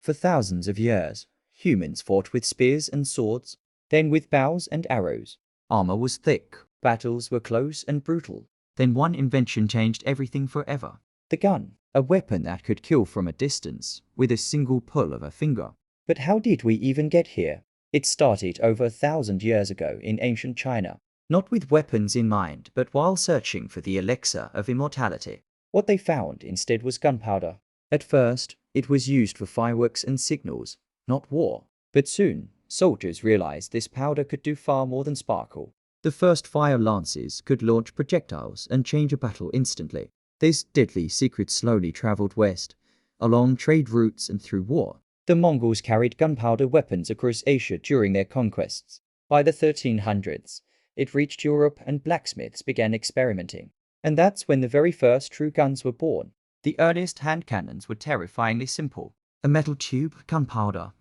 For thousands of years, humans fought with spears and swords, then with bows and arrows. Armor was thick, battles were close and brutal. Then one invention changed everything forever. The gun, a weapon that could kill from a distance with a single pull of a finger. But how did we even get here? It started over 1,000 years ago in ancient China, not with weapons in mind, but while searching for the elixir of immortality. What they found instead was gunpowder. At first, it was used for fireworks and signals, not war. But soon, soldiers realized this powder could do far more than sparkle. The first fire lances could launch projectiles and change a battle instantly. This deadly secret slowly traveled west, along trade routes and through war. The Mongols carried gunpowder weapons across Asia during their conquests. By the 1300s, it reached Europe and blacksmiths began experimenting. And that's when the very first true guns were born. The earliest hand cannons were terrifyingly simple. A metal tube, gunpowder,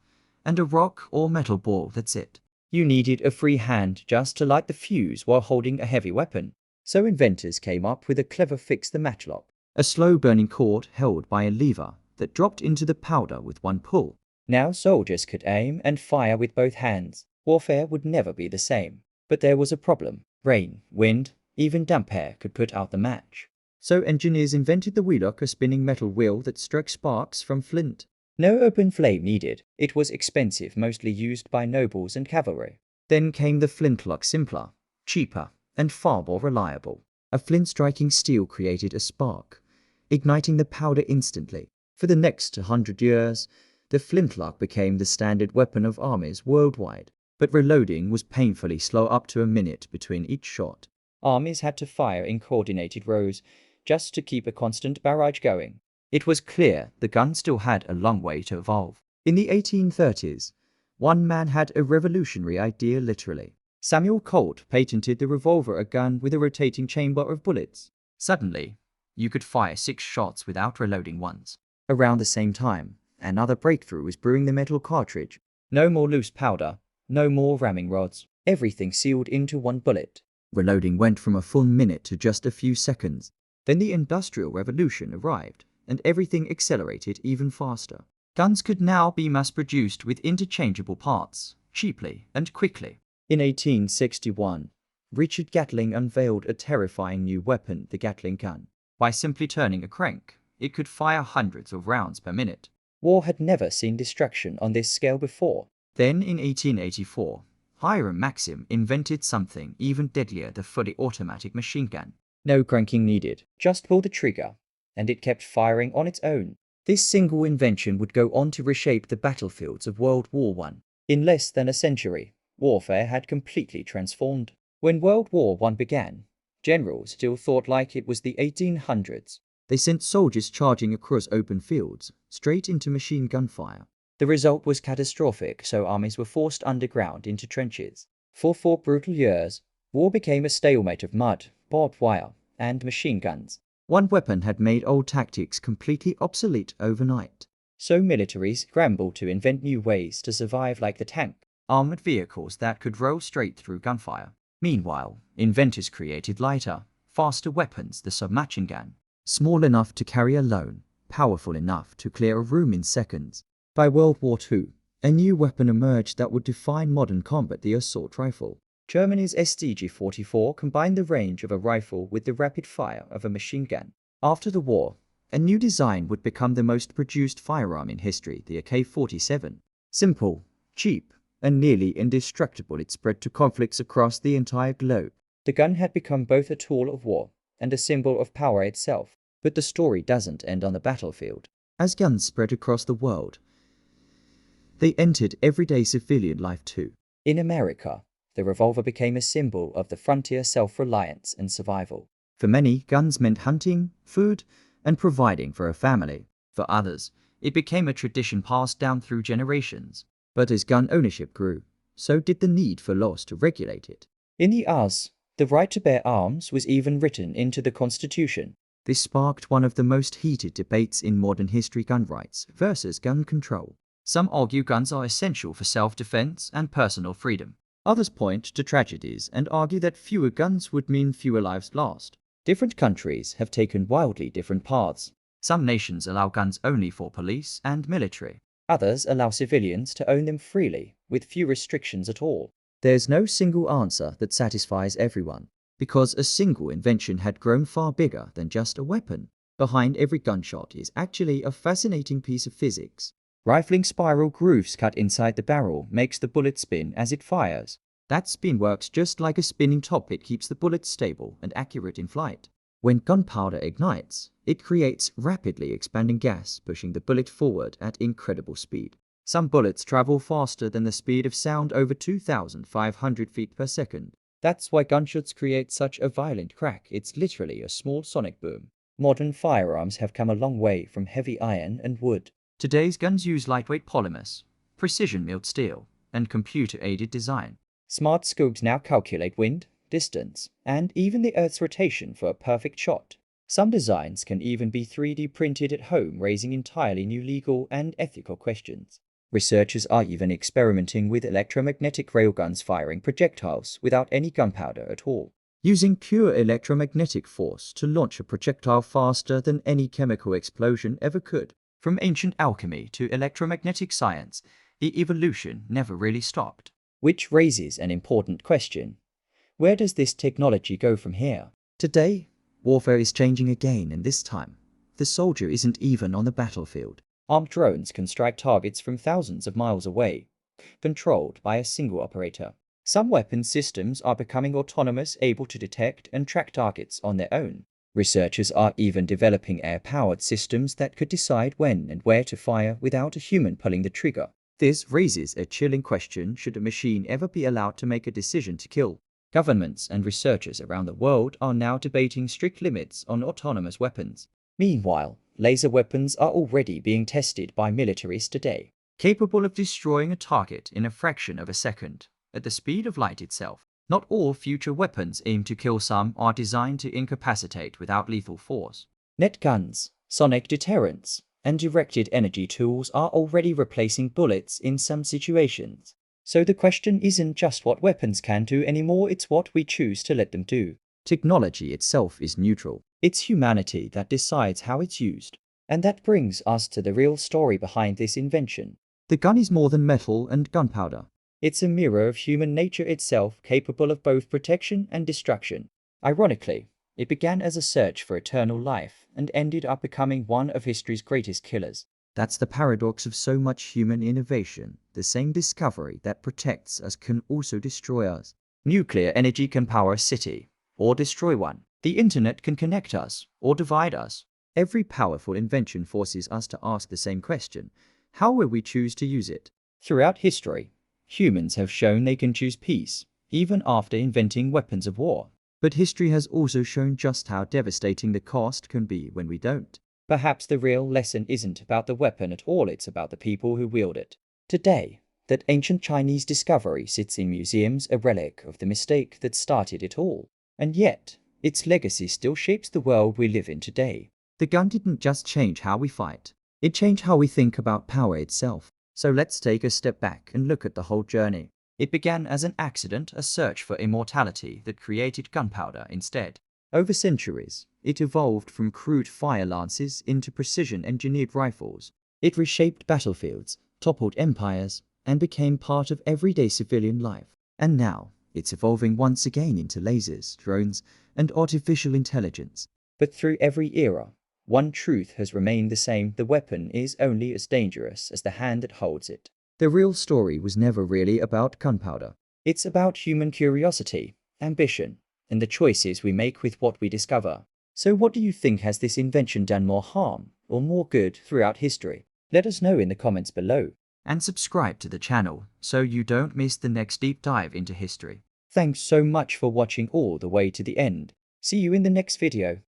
and a rock or metal ball, that's it. You needed a free hand just to light the fuse while holding a heavy weapon. So inventors came up with a clever fix, the matchlock. A slow-burning cord held by a lever that dropped into the powder with one pull. Now soldiers could aim and fire with both hands. Warfare would never be the same. But there was a problem. Rain, wind, even damp air could put out the match. So engineers invented the wheelock, a spinning metal wheel that struck sparks from flint. No open flame needed. It was expensive, mostly used by nobles and cavalry. Then came the flintlock, simpler, cheaper, and far more reliable. A flint striking steel created a spark, igniting the powder instantly. For the next 100 years, the flintlock became the standard weapon of armies worldwide. But reloading was painfully slow, up to a minute between each shot. Armies had to fire in coordinated rows just to keep a constant barrage going. It was clear the gun still had a long way to evolve. In the 1830s, one man had a revolutionary idea, literally. Samuel Colt patented the revolver, a gun with a rotating chamber of bullets. Suddenly, you could fire 6 shots without reloading once. Around the same time, another breakthrough was brewing, the metal cartridge. No more loose powder, no more ramming rods. Everything sealed into one bullet. Reloading went from a full minute to just a few seconds. Then the Industrial Revolution arrived, and everything accelerated even faster. Guns could now be mass-produced with interchangeable parts, cheaply and quickly. In 1861, Richard Gatling unveiled a terrifying new weapon, the Gatling gun. By simply turning a crank, it could fire hundreds of rounds per minute. War had never seen destruction on this scale before. Then in 1884, Hiram Maxim invented something even deadlier, the fully automatic machine gun. No cranking needed, just pull the trigger, and it kept firing on its own. This single invention would go on to reshape the battlefields of World War I. In less than a century, warfare had completely transformed. When World War I began, generals still thought like it was the 1800s. They sent soldiers charging across open fields, straight into machine gun fire. The result was catastrophic, so armies were forced underground into trenches. For 4 brutal years, war became a stalemate of mud, barbed wire, and machine guns. One weapon had made old tactics completely obsolete overnight. So militaries scrambled to invent new ways to survive, like the tank, armored vehicles that could roll straight through gunfire. Meanwhile, inventors created lighter, faster weapons, the submachine gun. Small enough to carry alone, powerful enough to clear a room in seconds. By World War II, a new weapon emerged that would define modern combat, the assault rifle. Germany's StG-44 combined the range of a rifle with the rapid fire of a machine gun. After the war, a new design would become the most produced firearm in history, the AK-47. Simple, cheap, and nearly indestructible, it spread to conflicts across the entire globe. The gun had become both a tool of war and a symbol of power itself. But the story doesn't end on the battlefield. As guns spread across the world, they entered everyday civilian life too. In America, the revolver became a symbol of the frontier, self-reliance and survival. For many, guns meant hunting, food, and providing for a family. For others, it became a tradition passed down through generations. But as gun ownership grew, so did the need for laws to regulate it. In the US, the right to bear arms was even written into the Constitution. This sparked one of the most heated debates in modern history: gun rights versus gun control. Some argue guns are essential for self-defense and personal freedom. Others point to tragedies and argue that fewer guns would mean fewer lives lost. Different countries have taken wildly different paths. Some nations allow guns only for police and military. Others allow civilians to own them freely, with few restrictions at all. There's no single answer that satisfies everyone, because a single invention had grown far bigger than just a weapon. Behind every gunshot is actually a fascinating piece of physics. Rifling spiral grooves cut inside the barrel makes the bullet spin as it fires. That spin works just like a spinning top. It keeps the bullet stable and accurate in flight. When gunpowder ignites, it creates rapidly expanding gas, pushing the bullet forward at incredible speed. Some bullets travel faster than the speed of sound, over 2,500 feet per second. That's why gunshots create such a violent crack. It's literally a small sonic boom. Modern firearms have come a long way from heavy iron and wood. Today's guns use lightweight polymers, precision-milled steel, and computer-aided design. Smart scopes now calculate wind, distance, and even the Earth's rotation for a perfect shot. Some designs can even be 3D printed at home, raising entirely new legal and ethical questions. Researchers are even experimenting with electromagnetic railguns firing projectiles without any gunpowder at all, using pure electromagnetic force to launch a projectile faster than any chemical explosion ever could. From ancient alchemy to electromagnetic science, the evolution never really stopped. Which raises an important question. Where does this technology go from here? Today, warfare is changing again, and this time, the soldier isn't even on the battlefield. Armed drones can strike targets from thousands of miles away, controlled by a single operator. Some weapon systems are becoming autonomous, able to detect and track targets on their own. Researchers are even developing air-powered systems that could decide when and where to fire without a human pulling the trigger. This raises a chilling question: should a machine ever be allowed to make a decision to kill? Governments and researchers around the world are now debating strict limits on autonomous weapons. Meanwhile, laser weapons are already being tested by militaries today, capable of destroying a target in a fraction of a second, at the speed of light itself. Not all future weapons aim to kill. Some are designed to incapacitate without lethal force. Net guns, sonic deterrents, and directed energy tools are already replacing bullets in some situations. So the question isn't just what weapons can do anymore, it's what we choose to let them do. Technology itself is neutral. It's humanity that decides how it's used. And that brings us to the real story behind this invention. The gun is more than metal and gunpowder. It's a mirror of human nature itself, capable of both protection and destruction. Ironically, it began as a search for eternal life and ended up becoming one of history's greatest killers. That's the paradox of so much human innovation. The same discovery that protects us can also destroy us. Nuclear energy can power a city, or destroy one. The internet can connect us, or divide us. Every powerful invention forces us to ask the same question: how will we choose to use it? Throughout history, humans have shown they can choose peace, even after inventing weapons of war. But history has also shown just how devastating the cost can be when we don't. Perhaps the real lesson isn't about the weapon at all, it's about the people who wield it. Today, that ancient Chinese discovery sits in museums, a relic of the mistake that started it all. And yet, its legacy still shapes the world we live in today. The gun didn't just change how we fight, it changed how we think about power itself. So let's take a step back and look at the whole journey. It began as an accident, a search for immortality that created gunpowder instead. Over centuries, it evolved from crude fire lances into precision-engineered rifles. It reshaped battlefields, toppled empires, and became part of everyday civilian life. And now, it's evolving once again into lasers, drones, and artificial intelligence. But through every era, one truth has remained the same: the weapon is only as dangerous as the hand that holds it. The real story was never really about gunpowder. It's about human curiosity, ambition, and the choices we make with what we discover. So what do you think? Has this invention done more harm or more good throughout history? Let us know in the comments below. And subscribe to the channel so you don't miss the next deep dive into history. Thanks so much for watching all the way to the end. See you in the next video.